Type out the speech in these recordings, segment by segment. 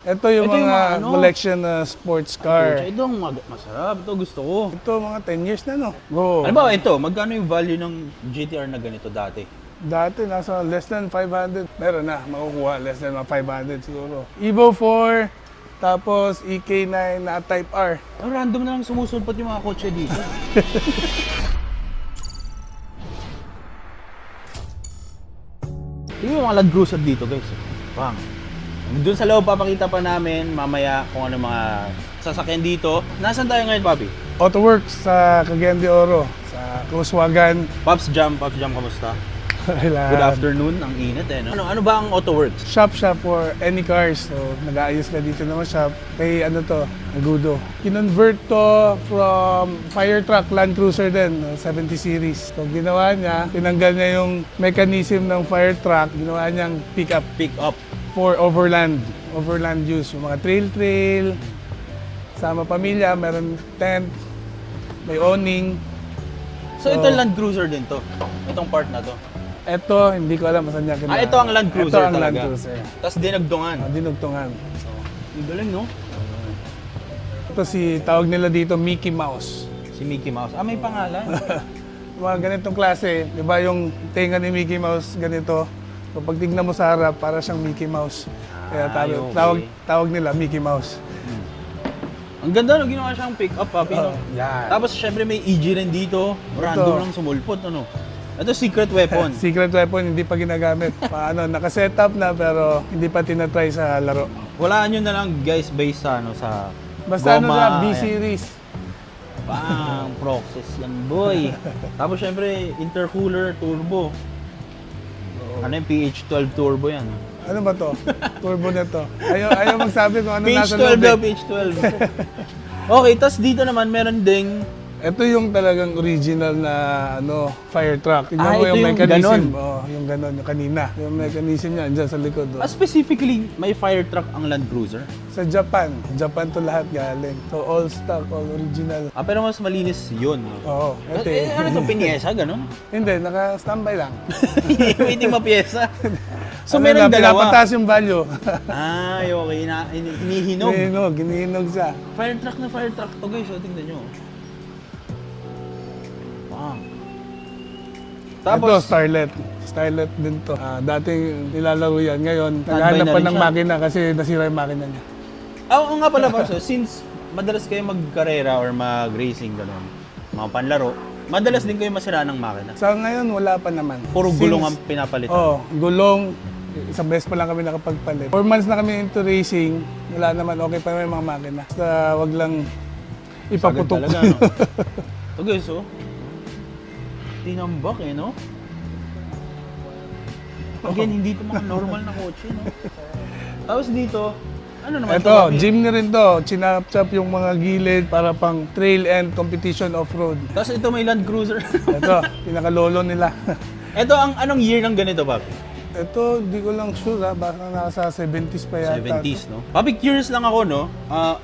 Ito yung mga ano, collection na sports car. Ito ang masarap. Ito gusto ko. Ito mga 10 years na, no? Go. Ano ba ito? Magkano yung value ng GTR na ganito dati? Dati nasa less than 500. Meron na, makukuha less than 500 siguro. Evo 4, tapos EK9 na Type R. Oh, random na lang sumusulpot yung mga kotse dito. Tingnan yung mga Land Cruiser dito, guys. Bang. Doon sa loob, papakita pa namin mamaya kung ano mga sasakyan dito. Nasaan tayo ngayon, Papi? AutoWorks sa Cagayan de Oro, sa Kuswagan. Pops Jam, kamusta? Good afternoon, ang init eh, no? Ano ba ang AutoWorks? Shop for any cars. So, nag-aayos na dito naman shop. Kay ano to, Agudo. Kinonvert to from fire truck Land Cruiser din, 70 series. So, ginawa niya, tinanggal niya yung mechanism ng fire truck, ginawa niyang pickup. Pick up. For overland use. Yung mga trail, sama pamilya, meron tent, may awning. So, ito Land Cruiser din to? Itong part na to? Ito, hindi ko alam saan niya ito ang Land Cruiser ito ang talaga. Land Cruiser. Tapos dinagdungan. Dinugtungan. So, ang galing, no? Ito tawag nila dito Mickey Mouse. Si Mickey Mouse. Ah, may pangalan? Mga ganitong klase, di ba yung tenga ni Mickey Mouse ganito? So, pag tignan mo sa harap, para siyang Mickey Mouse. Kaya tawag nila Mickey Mouse. Ang ganda, no? Ginawa siyang pick-up, Papi, no? Yan. Tapos, syempre, may EG rin dito. Random lang sumulpot, ano? Ito, secret weapon. Secret weapon, hindi pa ginagamit. Nakaset up na, pero hindi pa tinatry sa laro. Walaan nyo na lang, guys, based sa, sa Basta goma, B-series. Bang, Proxys yan, boy. Tapos, syempre, intercooler, turbo. Ano yung PH12 turbo yan? Ano ba to? Turbo na to. Ayaw magsabi kung ano nasa PH12 loob. daw, PH12. Okay, tas dito naman meron ding... Ito yung talagang original na fire truck. Tingnan mo ito yung yung mechanism. ganon. Yung ganon, yung kanina. Yung mechanism niya, andyan sa likod. Specifically, may fire truck ang Land Cruiser? Sa Japan. Japan to lahat galing. So all stock, all original. Pero mas malinis yun. Oo. Ito Ano ito, pinyesa, gano'n? Hindi, naka-standby lang. Hindi mapiyesa. So meron dalawa. Pinapataas yung value. Ay, okay na. Hinihinog. Ginihinog siya. Fire truck to, guys. So, tingnan nyo. Wow. Tapos, ito, Starlet. Starlet din to. Dating nilalaro yan. Ngayon, naghahanap pa ng makina kasi nasira yung makina niya. Oo nga pala, Pops. Since madalas kayo mag-karera or mag-racing, gano'n, mga panlaro, madalas din kayo masira ng makina. Sa ngayon, wala pa naman. Puro gulong ang pinapalitan. Oo, gulong. Isang beses pa lang kami nakapagpalit. 4 months na kami into racing. Wala naman, okay pa naman yung mga makina. Basta wag lang ipaputok. Sagad talaga, no? So guys, tinambak eh, no? Again, hindi ito mga normal na kotse, no? Tapos dito, ano naman ito, jeepney rin to. Chinap-chap yung mga gilid para pang trail and competition off-road. Tapos ito may Land Cruiser. Ito, pinakalolo nila. Ito, anong year ng ganito, Papi? Ito, di ko lang sure baka nasa 70s pa yata. 70s, no? Papi, curious lang ako, no?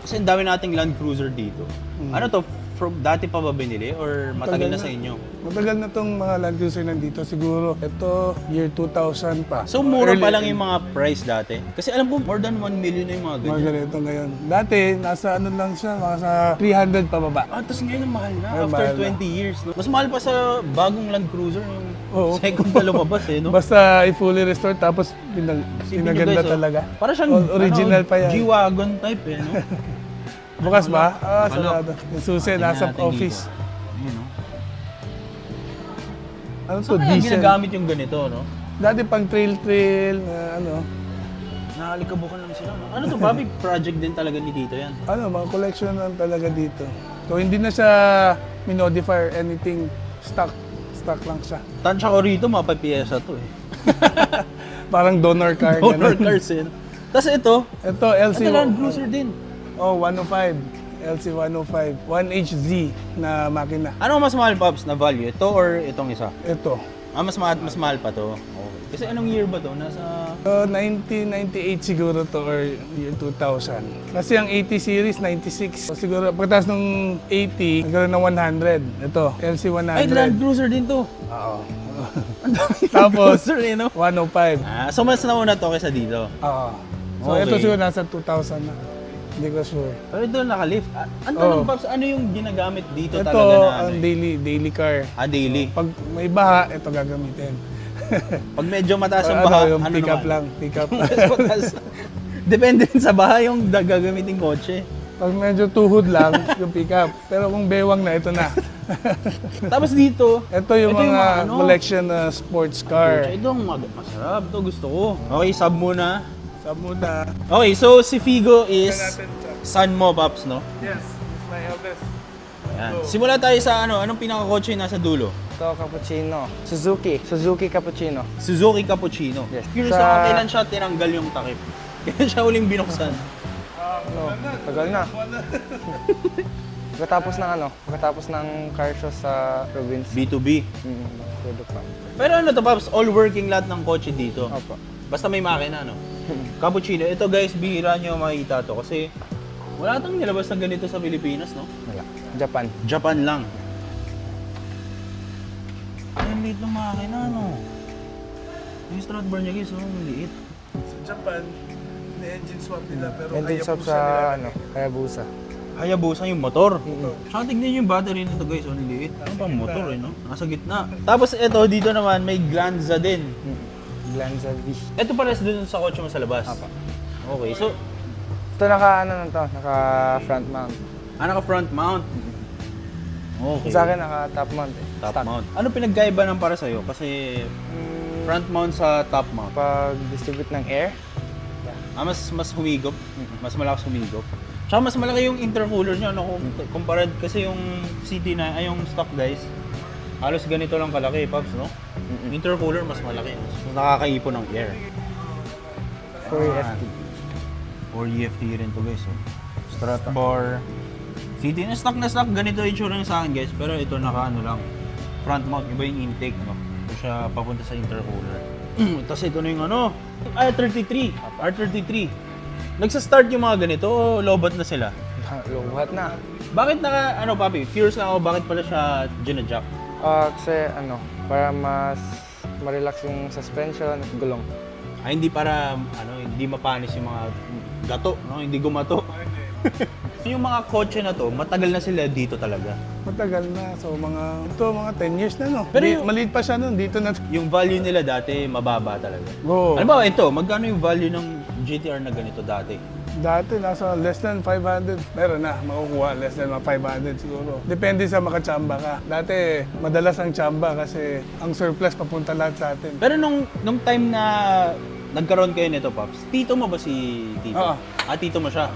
Kasi ang dami nating Land Cruiser dito. Ano to? From dati pa ba binili or matagal na sa inyo? Matagal na tong mga Land Cruiser nandito siguro. Ito, year 2000 pa. So mura pa lang yung mga price dati? Kasi alam ko, more than 1 million na yung mga ganyan. Mga ganito ngayon. Dati, nasa ano lang siya, nasa 300 pababa. Tapos ngayon ang mahal na, Ay, after mahal 20 years. No? Mas mahal pa sa bagong Land Cruiser yung second na lumabas eh, no? Basta i-fully restored tapos pinaganda talaga. Para siyang original pa yan. G-Wagon type eh, no? Bukas ba? Sarado. Yung susi, nasa office. Ayun, no? Ano to? So kaya Diesel. ginagamit yung ganito, no? Dati pang trail, na Nakalikabukan lang sila, no? Ano to, Bobby? Project din talaga ni Tito yan? mga collection lang talaga dito. So hindi na siya minodify or anything. Stock lang siya. Tansya ko rito, mapapiyesa to eh. Parang donor car. Donor ganun. cars eh. Tapos ito LC. Land Cruiser din. 105. LC 105. 1HZ na makina. Ano mas mahal, Pops, na value? Ito or itong isa? Ito. Mas mahal pa to. Okay. Kasi anong year ba to? Nasa... 1998 siguro to or year 2000. Kasi ang 80 series, 96. So, siguro pagkatapos ng 80, nagkaroon ng 100. Ito, LC 100. Ay, Land Cruiser din to. Oo. Ang dami Tapos, Land Cruiser, eh, no? 105. So mas nauna to kaysa dito. Oo. So ito siguro nasa 2,000 na. Hindi ko sure. Pero ito naka-lift. Ang tanong, Pops, ano yung ginagamit dito Ito, talaga na ang daily car. Daily. Pag may baha, ito gagamitin. Pag medyo mataas ang baha, yung ano pick up naman? lang, pick up. Depende rin sa baha yung gagamitin kotse. Pag medyo tuhod lang, yung pick up. Pero kung bewang na, ito na. Tapos dito, Ito yung mga collection na sports car. Ito ang masarap. Ito gusto ko. Okay, sub muna. Sab muna. Okay, so si Figo is Tignan natin siya. son mo, Pops, no? Yes, it's my eldest. Ayan. Simula tayo sa anong pinaka-kotse nasa dulo? Ito, Cappuccino. Suzuki Cappuccino. Suzuki Cappuccino. Yes. Curious Sa- ako kailan siya tinanggal yung takip. Kailan siya uling binuksan? No, tagal na. Pagkatapos ng car show sa province. B2B. Pwede pa. Pero ano to, Pops? All working lahat ng kotse dito. Opo. Basta may makina, no? Cappuccino. Ito guys, bihira nyo makikita to kasi wala tang nilabas na ganito sa Pilipinas, no? Wala. Japan. Japan lang. Ay, ang liit ng makina, no? Yung strut bar niya guys, ang liit. Sa Japan, na-engine swap nila pero Engine Hayabusa shop sa nila. Hayabusa. Hayabusa yung motor. Tsaka tignan nyo yung battery nito guys, ang liit. Ano pang motor eh, no? Nasa gitna. Tapos ito, dito naman, may Glanza din. Glanza V. Ito pares dun sa kotse mo sa labas. Apa. Okay, so, Ito naka front mount. naka front mount. Okay. Sa akin naka top mount eh. Top Stock. mount. Ano pinagkaiba ng para sa'yo? Kasi front mount sa top mount. Pag-distribute ng air, Mas humigop. Mas malakas humigop. Tsaka mas malaki yung intercooler niya, no? Kumpara kasi yung CT9, ay yung stock guys, halos ganito lang kalaki, Pops, no? Intercooler mas malaki. Mas nakakaipon ng air. for EFT. Or EFT rin to guys, oh. Strut bar. CT na stock, ganito yung itsura niya sa akin guys, pero ito naka ano lang. Front mount, iba yung intake, no? Ito siya papunta sa intercooler. Tapos ito na yung ano, R33. Nagsa-start yung mga ganito o lobat na sila? Luhat na. Bakit papi, curious lang ako, bakit pala siya ginajack? Kasi para mas ma-relax yung suspension at gulong. Ay, hindi para, hindi mapanis yung mga gato, no? Hindi gumato. Yung mga kotse na to, matagal na sila dito talaga. Matagal na. So mga 10 years na, no? Pero yung- Maliit pa siya nun, dito na. Yung value nila dati, mababa talaga. Oo. Ano ba ito? Magkano yung value ng GTR na ganito dati? Dati nasa less than 500. Meron na, makukuha less than 500 siguro. Depende sa makachamba ka. Dati, madalas ang chamba kasi ang surplus papunta lahat sa atin. Pero nung time na nagkaroon kayo nito, Pops, tito mo ba si Tito? Oo. Tito mo siya.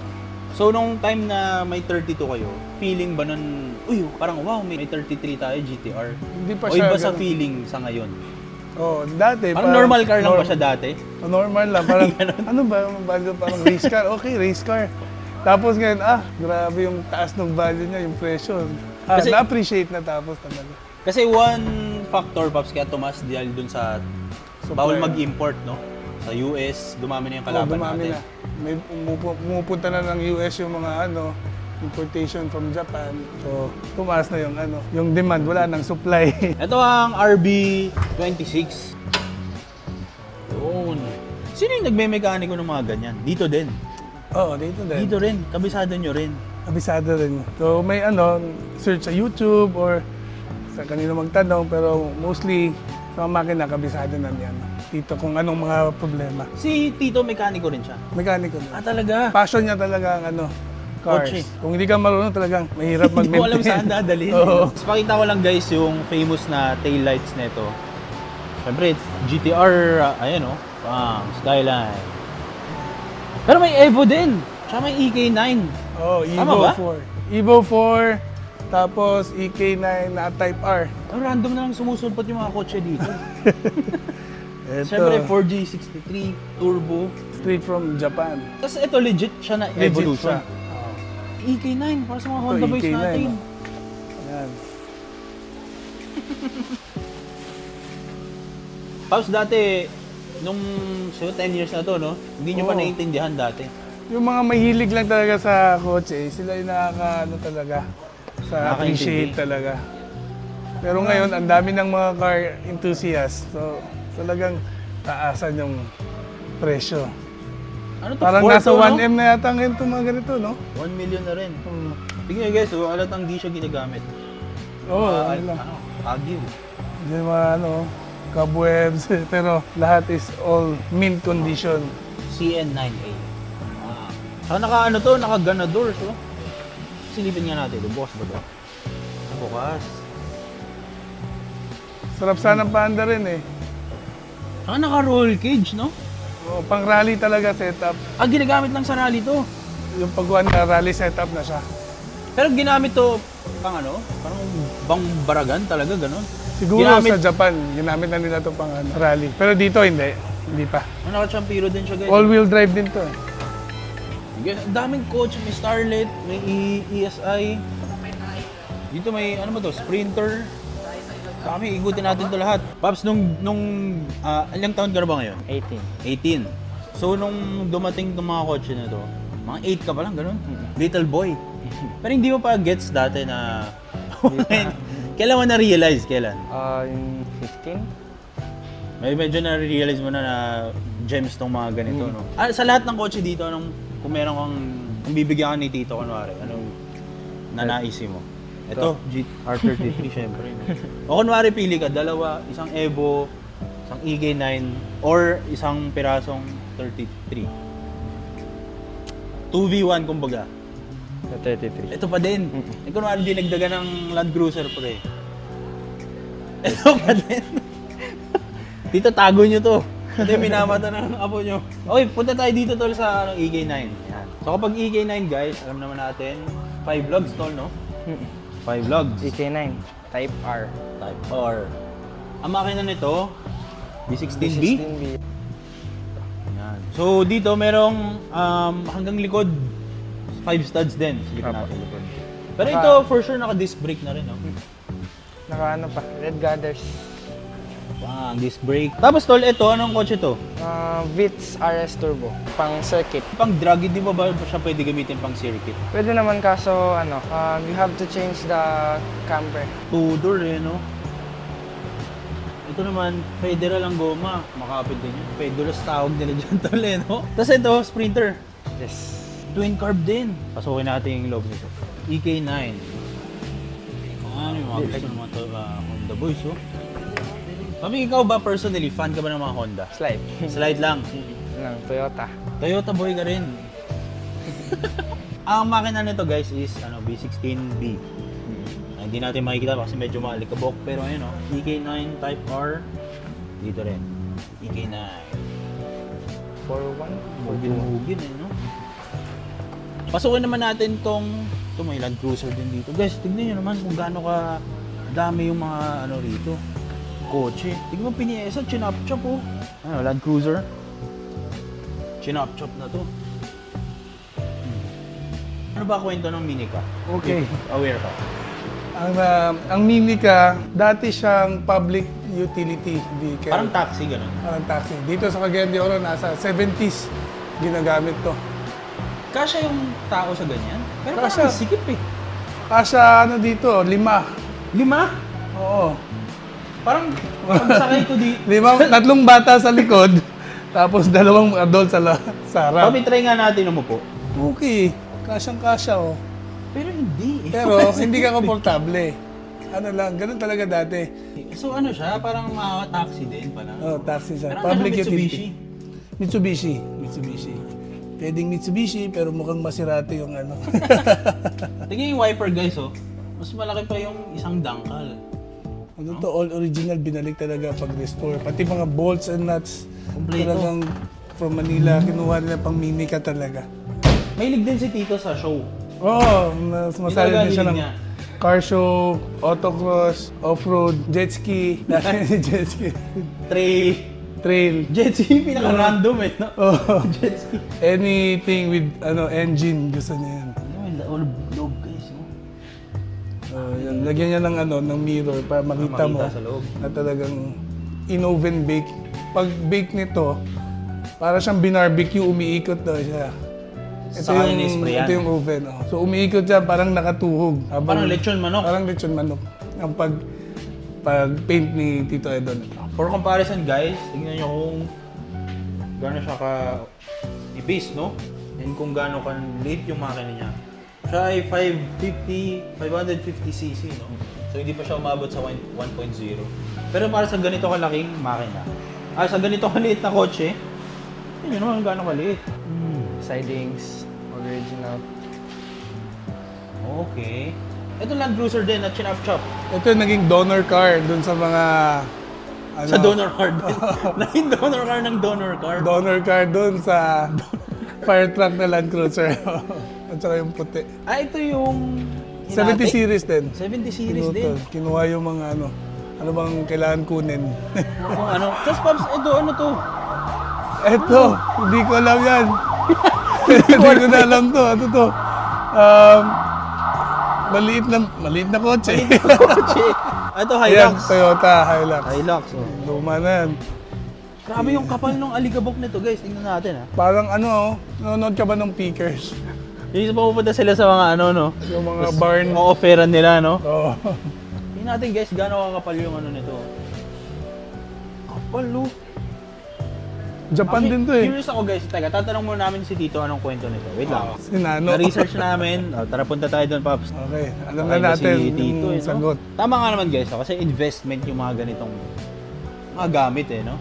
So, nung time na may 32 kayo, feeling ba nun, parang wow, may 33 tayo GTR? Hindi pa O siya iba sa ganun. feeling sa ngayon? Oh, dati Parang normal car lang ba siya dati? Normal lang, parang ano ba yung value, parang race car. Okay, race car. Tapos ngayon, grabe yung taas ng value niya, yung presyo. Kasi- Na-appreciate na tapos talaga. Kasi one factor, Pops, kaya tumas dahil dun sa bawal mag-import, no? Sa US, dumami na yung kalaban dumami natin. na. May pumupunta na ng US yung mga importation from Japan. So, tumaas na yung demand, wala nang supply. Ito ang RB26. Yun. Sino yung nagme-mekaniko ng mga ganyan? Dito din. Oo, dito din. Dito rin. Kabisado nyo rin. Kabisado rin. So, may search sa YouTube or sa kanino magtanong, pero mostly sa mga makina, kabisado na niyan. Dito kung anong mga problema. Si Tito, mekaniko rin siya. Mekaniko na. Talaga? Passion niya talaga ang cars. Kotse. Kung hindi ka marunong talagang mahirap Hindi ko alam mag-maintain. saan dadalhin. Oo. Tapos pakita ko lang guys yung famous na taillights nito. Siyempre, GTR, ayan Skyline. Pero may Evo din. Tsaka may EK9. Oh, Tama Evo ba? 4. Evo 4, tapos EK9 na Type R. Random na lang sumusulpot yung mga kotse dito. Ito, Siyempre, 4G63, turbo. straight from Japan. Tapos ito legit siya na Legit Evolution. siya. Oo. EK9, para sa mga Honda boys EK9, natin. Ayan. Pops, dati, nung 10 years na to, no? Hindi nyo pa Oo. naiintindihan dati. Yung mga mahilig lang talaga sa kotse, sila yung talaga, sa appreciate talaga. Pero ngayon, ang dami ng mga car enthusiasts. So, talagang taasan yung presyo. Ano to? Parang Ford nasa to, 1M na yata ngayon itong mga ganito, no? 1 million na rin. Oo. Tingnan nyo guys, alatang di siya ginagamit. Oo, Ano lang. Agyo. Hindi mga cobwebs, pero lahat is all mint condition. CN9A. Naka ano to, naka ganador so. Silipin nga natin, bukas ba ba? Bukas. Sarap sana panda rin eh. Naka roll cage, no? Oo, pang rally talaga setup. Ginagamit lang sa rally to. Yung pagkuhan na rally setup na siya. Pero ginamit to pang ano? Parang bang baragan talaga, ganun. Siguro Ginamit- sa Japan, ginamit na nila to pang rally. Pero dito hindi. Hindi pa. Naka-champiro din siya guys. All-wheel drive din to eh. Ang daming coach, may Starlet, may ESI. Dito may ano ba to, Sprinter. Dami, igutin natin to lahat. Paps, ilang taon ka na ba ngayon? 18. 18. So nung dumating itong mga kotse na to, mga 8 ka pa lang, ganun? Little boy. Pero hindi mo pa gets dati na... Kailan mo na-realize? Kailan? Yung 15? Medyo na-realize mo na gems tong mga ganito, no? Sa lahat ng kotse dito, kung meron kung bibigyan ka ni Tito, kunwari, anong nanaisin mo? Ito, R33 syempre. O kunwari pili ka, dalawa, isang Evo, isang EK9, or isang pirasong 33. 2v1 kumbaga. Sa 33. Ito pa din. Kunwari dinagdagan ng Land Cruiser pre. Ito pa din. Dito tago nyo to. Ito yung minamata ng apo nyo. Okay, punta tayo dito tol sa EK9. Yan. So kapag EK9 guys, alam naman natin, 5 lugs tol, no? 5 lugs. EK9, Type R. Type R. Ang makina nito, B16B. B16B. Yan. So dito merong hanggang likod 5 studs din. Silipin Apo. natin likod. Pero ito for sure naka-disc brake na rin, no? Naka ano pa, Red Gathers. Disc brake. Tapos tol, ito, anong kotse to? Vitz RS Turbo, pang circuit. Pang drag, hindi ba siya pwede gamitin pang circuit? Pwede naman kaso you have to change the camber. Two-door eh, no? Ito naman, federal ang goma. Makapit din yun. Federal tawag nila dyan tol eh, no? Tapos ito, Sprinter. Yes. Twin carb din. Pasukin natin yung loob nito. EK9. Ano yung mga gusto ng mga Honda boys, oh? Sabi, ikaw ba personally, fan ka ba ng mga Honda? Slide. Slide lang. Ng Toyota. Toyota boy ka rin. Ang makina nito guys is B16B. Hindi natin makikita kasi medyo maalikabok. Pero ayun EK9 Type R. Dito rin. EK9. 401. Hugin eh, no? Pasukin naman natin ito may Land Cruiser din dito. Guys, tignan nyo naman kung gaano ka dami yung mga rito. Kotse. Tignan mo piniesa, chinap-chop oh. Land Cruiser. Chinap-chop na to. Ano ba kwento ng Minica? Okay. Aware ka? Ang Minica, dati siyang public utility vehicle. Parang taxi, gano'n. Parang taxi. Dito sa Cagayan de Oro, nasa 70s ginagamit to. Kasya yung tao sa ganyan? Pero Kasya. parang sikip eh. Kasya dito, 5. 5? Oo. Parang pagsakay ko di... 5, 3 bata sa likod, tapos 2 adult sa harap. Papi, try nga natin umupo. Okay, kasyang-kasya oh. Pero hindi eh. Pero hindi ka komportable. Ganun talaga dati. So ano siya? Parang taxi din pala. Oh, taxi siya. Parang Public Mitsubishi. utility. Mitsubishi. Pwedeng Mitsubishi, pero mukhang Maserati yung Tingnan yung wiper guys oh. Mas malaki pa yung isang dangkal. All original, binalik talaga pag-restore. Pati mga bolts and nuts. Kompleto. Talagang from Manila, kinuha nila pang Minica talaga. Mahilig din si Tito sa show. Oo, masali din siya ng niya. car show, autocross, off-road, jet ski, jet ski, trail. Jet ski, pinaka-random eh, no? Oh, Jet ski. anything with engine, gusto niya yan. All loob guys, no? Yan, lagyan niya ng mirror para makita mo Makita sa loob. na talagang in-oven bake. Pag bake nito, para siyang binarbecue, umiikot daw siya. Saka yung sprayan. Ito yung oven. Oh. So umiikot siya, parang nakatuhog. Parang lechon manok. Parang lechon manok. Ang pag-paint ni Tito Edon. For comparison guys, tingnan nyo kung gano'n siya piece, no? And kung gaano ka-late yung makina niya. Siya ay 550cc, no? So hindi pa siya umabot sa 1.0. Pero para sa ganito kalaking makina, sa ganito kaliit na kotse, yun naman gaano kaliit. Sidings, original. Okay. Ito Land Cruiser din at chinap-chop. Ito yung naging donor car dun sa mga... Ano, Sa donor car din. Naging donor car ng donor car. donor car dun sa fire truck na Land Cruiser. At saka yung puti. Ito yung... 70 series din. 70 series din. Kinuha yung mga ano bang kailangan kunin. Kung ano. Tapos Pops, ito ano to? Eto, hindi ko alam yan. Hindi ko na alam to. Ano to? Maliit na kotse. Kotse. Ito, Ayan, Hilux. Toyota Hilux. Hilux, oh. Luma na yan. Grabe yung kapal ng alikabok nito, guys. Tingnan natin, ha. Parang nanonood ka ba ng Pickers? Yung pupunta sila sa mga ano, no? Yung mga barn. Mga offeran nila, no? Oo. Tingnan natin, guys, gaano kakapal yung ano nito. Kapal, no? Japan din to eh. Curious ako, guys. Teka, tatanong muna namin si Tito anong kwento nito. Wait lang. Si Nano. Na-research namin. Tara, punta tayo doon, Pops. Okay, alam Okay na ba natin si Tito, yung sagot. Tama nga naman, guys, kasi investment yung mga ganitong mga gamit, no?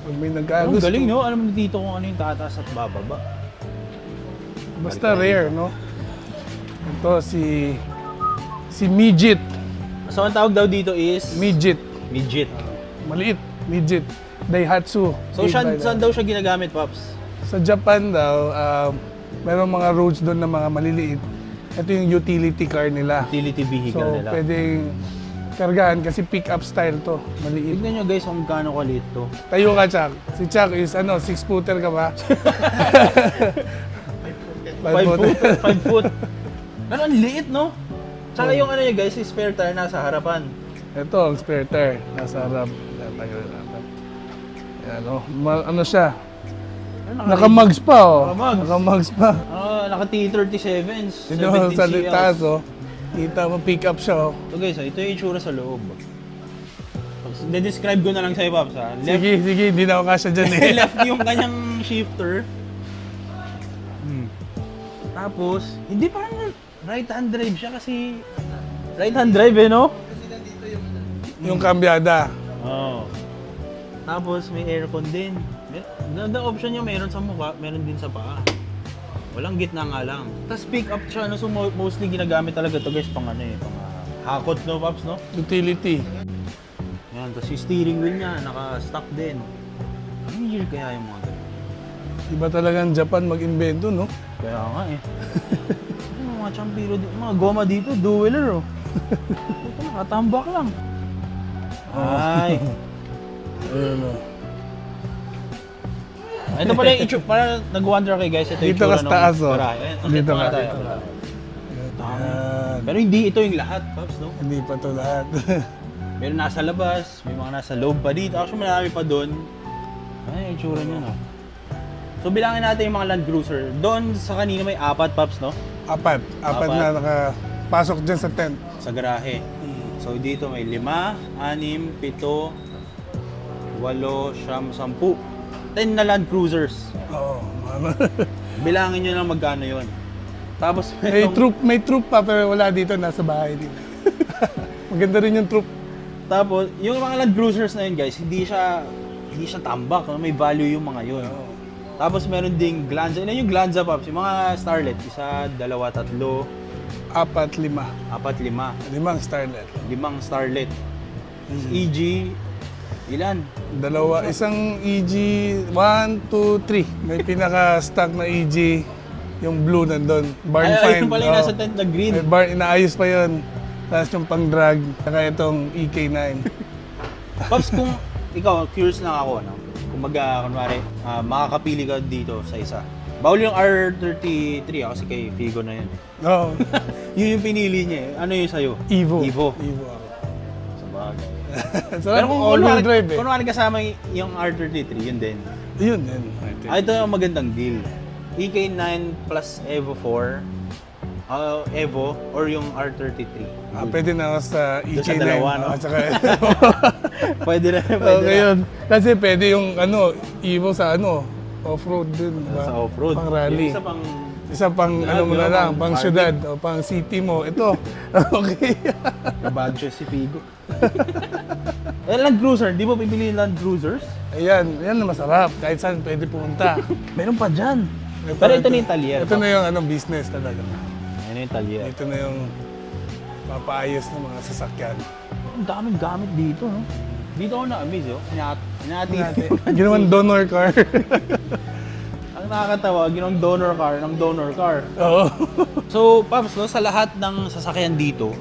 Pag may Ang nagkagusto. galing, no? Alam mo ni Tito kung ano yung tataas at bababa. Basta rare, no? Ito, si Midget. So, ang tawag daw dito is... Midget. Midget. Maliit. Midget. Daihatsu. So, saan daw siya ginagamit, Pops? Sa Japan daw, merong mga roads doon na mga maliliit. Ito yung utility car nila. Utility vehicle So, nila. pwedeng kargahan kasi pick-up style to. Maliit. Tignan nyo, guys, kung gaano kaliit to. Tayo ka, Chuck. Si Chuck is 6-footer ka ba? 5 foot. 5 foot. Pero ang liit, no? Tsaka yung ano nyo, guys, yung spare tire nasa harapan. Ito, ang spare tire. Nasa harap. Tayo natin. Yan, ano siya? Naka-mugs pa, oh. Naka-mugs. Naka-mugs pa. Naka T37s. Ito sa taas, oh. Kita mo, pick up siya, oh. So guys, ito yung itsura sa loob. De-describe ko na lang sa'yo, Pops, ha? Left, Sige, hindi na ako kasya dyan, eh. left yung kanyang shifter. Tapos, hindi parang right-hand drive siya kasi... Right-hand drive, no? Yung kambyada. Oo. Tapos, may aircon din. The option niya, meron sa mukha, meron din sa paa. Walang gitna nga lang. Tapos pick up siya, no? So mostly ginagamit talaga to guys pang hakot, no, Pops, no? Utility. Yan, tapos yung steering wheel niya, naka-stock din. Anong year kaya yung mga ganun? Iba talagang Japan mag-invento, no? Kaya nga eh. Ano, mga champiro, mga goma dito, dueler, oh. Ito, nakatambak lang. Ay. Ayun, oh. Ito pala yung itsura, para nag-wonder kay guys, ito yung Dito itsura ka sa taas, oh. garahe. Dito ka. tayo. Yan. Pero hindi ito yung lahat, Pops, no? Hindi pa to lahat. Meron nasa labas, may mga nasa loob pa dito. Actually, marami pa doon. Ay, yung itsura niya, no? So, bilangin natin yung mga Land Cruiser. Doon sa kanina may 4, Pops, no? Apat na nakapasok dyan sa tent. Sa garahe. So, dito may 5, 6, 7, 8, 9, 10. 10 na Land Cruisers. Oo. Bilangin nyo lang magkano yon. Tapos May troop pa pero wala dito, nasa bahay dito. Maganda rin yung troop. Tapos, yung mga Land Cruisers na yun, guys, hindi siya tambak. No? May value yung mga yun. Tapos, meron ding Glanza. Ilan yung Glanza, Pops? Yung mga Starlet. 1, 2, 3, 4, 4, 5. 5. 5 Starlet. 5 Starlet. EG, ilan? Isang EG, 1, 2, 3. May pinaka-stock na EG, yung blue nandun. Barn find. Ayun pala yung nasa tent na green. May barn, inaayos pa yun. Tapos yung pang-drag, saka itong EK9. Pops, kung ikaw, curious lang ako, no? Kung kunwari, makakapili ka dito sa isa. Bawal yung R33 kasi kay Figo na yun. Oo. Yun yung pinili niya eh. Ano yung sa'yo? Evo. Evo. Ako. Sa bagay. Pero kung all-wheel drive eh. Kung kasama yung R33, yun din. Yun, yun. Ito yung magandang deal. EK9 plus Evo 4, Evo, or yung R33. Pwede na ako sa Doon EK9. sa dalawa, no? Saka, Pwede na. okay yun. Kasi pwede yung Evo sa off-road din. Diba? Sa off-road. Pang rally. Yung isa pang Isa pang Lahat, ano mo na diba, lang, pang pang RV. syudad o pang city mo. Ito. Okay. Kabadyo si Figo. Land Cruiser, di mo pipili yung Land Cruisers? Ayan, yan na masarap. Kahit saan pwede pumunta. Meron pa dyan. Pero ito na yung Talier. Ito na yung business talaga. Ano yung Talier? Ito na yung papaayos ng mga sasakyan. Ang daming gamit dito, no? Dito ako na-amaze, oh. Hinati. Ginawang donor car. Ang nakakatawa, ginawang donor car ng donor car. Oo. So, Paps, no, sa lahat ng sasakyan dito,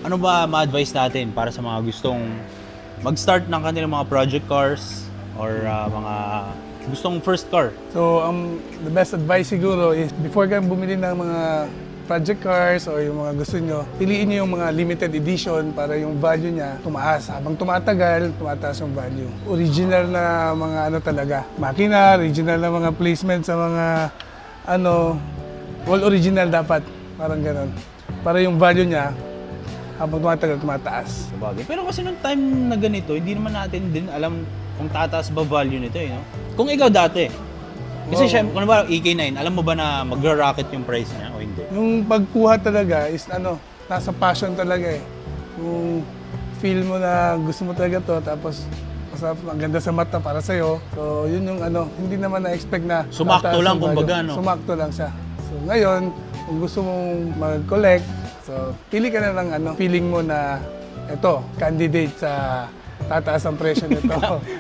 ano ba ma-advise natin para sa mga gustong mag-start ng kanilang mga project cars or mga gustong first car? So, the best advice siguro is before kayo bumili ng mga project cars o yung mga gusto nyo, piliin nyo yung mga limited edition para yung value niya tumaas. Habang tumatagal, tumataas yung value. Original na mga ano talaga, makina, original na mga placement sa mga ano, all original dapat. Parang ganun. Para yung value niya, habang tumatagal, tumataas. Sabagay. Pero kasi nung time na ganito, hindi naman natin din alam kung tataas ba value nito, eh, no? Kung ikaw dati, kasi syempre, kung ba EK9, alam mo ba na magra-rocket yung price niya o hindi? Yung pagkuha talaga is ano, nasa passion talaga eh. Kung feel mo na gusto mo talaga to, tapos masarap, maganda sa mata para sa'yo. So yun yung ano, hindi naman na-expect na Sumakto tataas lang, yung value. kumbaga, no? Sumakto lang siya. So ngayon, kung gusto mong mag-collect, so pili ka na ng ano, feeling mo na ito, candidate sa tataas ang presyo nito.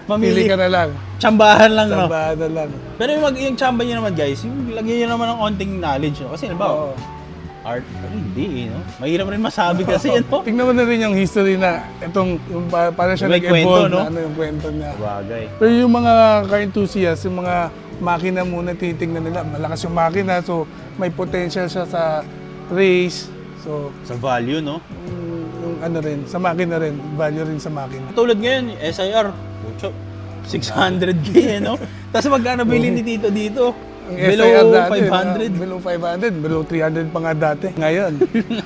Mamili. Pili ka na lang. Tsambahan lang, no? Tambahan na lang. Pero yung tsamba nyo naman, guys, yung lagyan nyo naman ng onting knowledge, no? Kasi, Oo. art, pero hindi, no? Mahirap rin masabi kasi, ano? Tingnan mo na rin yung history na itong, yung parang siya May nag-evolve kwento, no? na ano yung kwento niya. Bagay. Pero yung mga car enthusiasts, yung mga makina muna titingnan nila, malakas yung makina, so may potential siya sa race. So, Sa value, no? yung ano rin, sa makina rin, value rin sa makina. Tulad ngayon, SIR, mucho, 600K, no? Tapos magkano bili ni Tito dito? Ang Below SIR dati, 500. below 500, below 300 pa nga dati. Ngayon,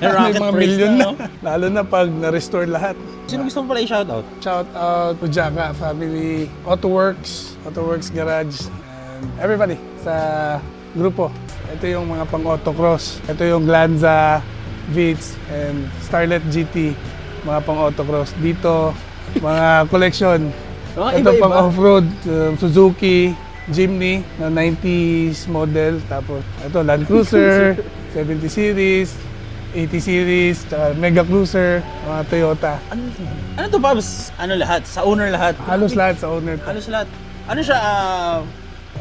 Rocket may mga price million na, na. no? Lalo na pag na-restore lahat. Sino gusto mo pala i-shoutout? Shout out to Jaka Family, AutoWorks Garage, and everybody sa grupo. Ito yung mga pang autocross. Ito yung Glanza, Vitz, and Starlet GT, mga pang autocross. Dito, mga collection. Mga Ito iba-iba. pang off-road, Suzuki, Jimny na 90s model. Tapos ito Land Cruiser, 70 series, 80 series, tsaka Mega Cruiser, mga Toyota. Ano to, Pabs? Ano lahat? Sa owner lahat? Halos lahat sa owner. Halos lahat. Ano siya,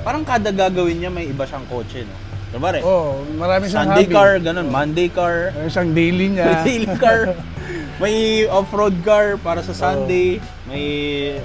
parang kada gagawin niya may iba siyang kotse, no? Diba, Oh, marami siyang Sunday hobby. car, ganun. Monday car. Meron siyang daily niya. May daily car. May off-road car para sa Sunday. May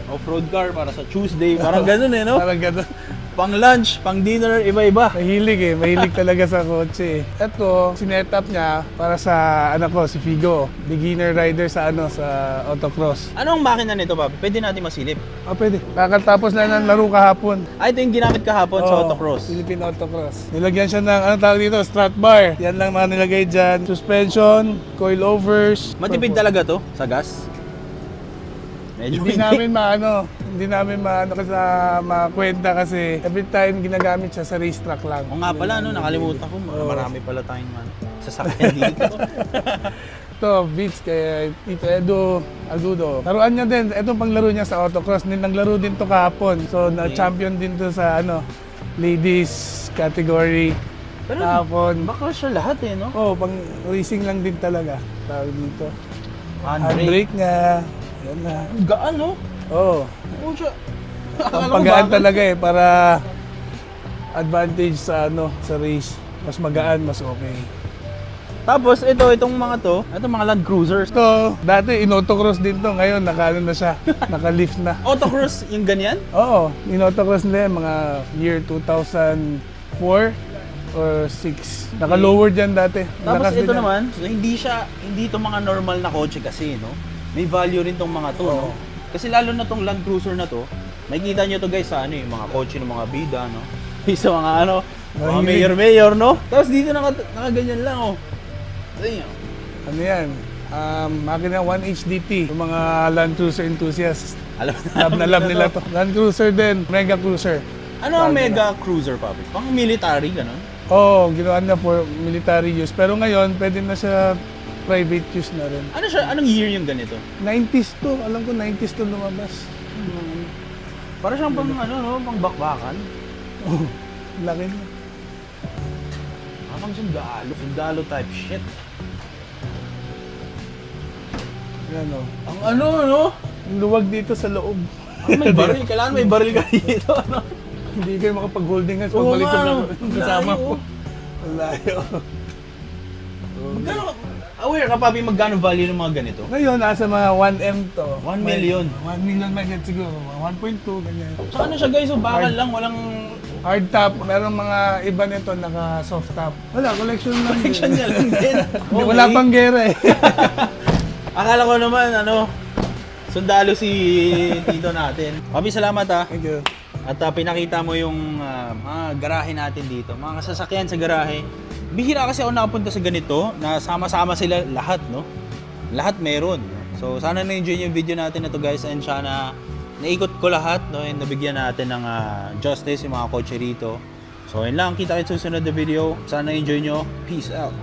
off-road car para sa Tuesday. Parang ganun, eh, no? Parang ganun. Pang lunch, pang dinner, iba-iba. Mahilig eh. Mahilig talaga sa kotse eh. Ito, sinet-up niya para sa anak ko, si Figo. Beginner rider sa sa autocross. Ano ang makina nito, Bob? Pwede natin masilip. Ah, pwede. Kakatapos lang ng laro kahapon. Ito yung ginamit kahapon sa Oo, autocross. Philippine Autocross. Nilagyan siya ng, tawag dito, strut bar. Yan lang mga nilagay dyan. Suspension, coilovers. Matipid talaga to sa gas. Medyo Hindi namin maano kasi makwenta kasi every time ginagamit siya sa racetrack lang. O nga pala, no, nakalimutan ko. Marami pala tayong sasakyan dito. Ito, Vitz kay Tito Edo Aldudo. Laruan niya din. Ito panglaro niya sa autocross. Naglaro din to kahapon. So, na-champion din to sa ladies category. Pero Kahapon. baka siya lahat, eh, no? Oh, pang racing lang din talaga. Tawag dito. Handbrake. Handbrake niya. Yan na. Gaan, no? Oh. Oo siya. Pagaan talaga eh para advantage sa sa race. Mas magaan, mas okay. Tapos itong mga to, itong mga Land Cruisers. Ito, dati in-autocross din to. Ngayon, na siya. Naka-lift na. Autocross yung ganyan? Oo, in-autocross nila yung mga year 2004 or 6. Naka-lower dyan dati. Tapos Malakas din ito yan. naman, so hindi to mga normal na kotse kasi, no? May value rin tong mga to, no? Kasi lalo na tong Land Cruiser na to, makikita nyo to guys sa yung mga kotse ng mga bida, no? Sa mga mga mayor-mayor, no? Tapos dito nakaganyan lang, oh. Ayun. Ano yan? Makina 1HDT. Yung mga Land Cruiser enthusiasts. Alam Love na love nila to. Land Cruiser din, Mega Cruiser. Ano ang Mega Cruiser, Papi? Pang military, gano'n? Oo, ginawa na for military use. Pero ngayon, pwede na siya private use na rin. Ano siya? Anong year yung ganito? 90s to. Alam ko 90s to lumabas. Para siyang pang ano, no? Pang bakbakan. Oh, laki na. Pang sundalo. Sundalo type shit. Yan o. Ang ano, no? Ang luwag dito sa loob. May baril. Kailangan may baril ka dito, ano? Hindi kayo makapag-holding hands Oo pag balik nga, na no? kasama Layo. mo. Ang layo. Magkano, aware ka, Papi, magkano value ng mga ganito? Ngayon, nasa mga 1M to. 1 million. 1 million mahigit siguro. Mga 1.2, ganyan. Saka ano siya, guys, so bakal lang, walang Hard top. Meron mga iba nito naka soft top. Wala, collection lang. connection niya lang din. Okay. Wala pang gera eh. Akala ko naman, ano, sundalo si Tito natin. Papi, salamat ha. Thank you. At pinakita mo yung mga garahe natin dito, mga kasasakyan sa garahe. Bihira kasi ako nakapunta sa ganito, na sama-sama sila lahat, no? Lahat meron. So, sana na-enjoy yung video natin na to, guys, and sana naikot ko lahat, no? And nabigyan natin ng justice yung mga kotse rito. So, yun lang. Kita kayo sa susunod na video. Sana na-enjoy nyo. Peace out.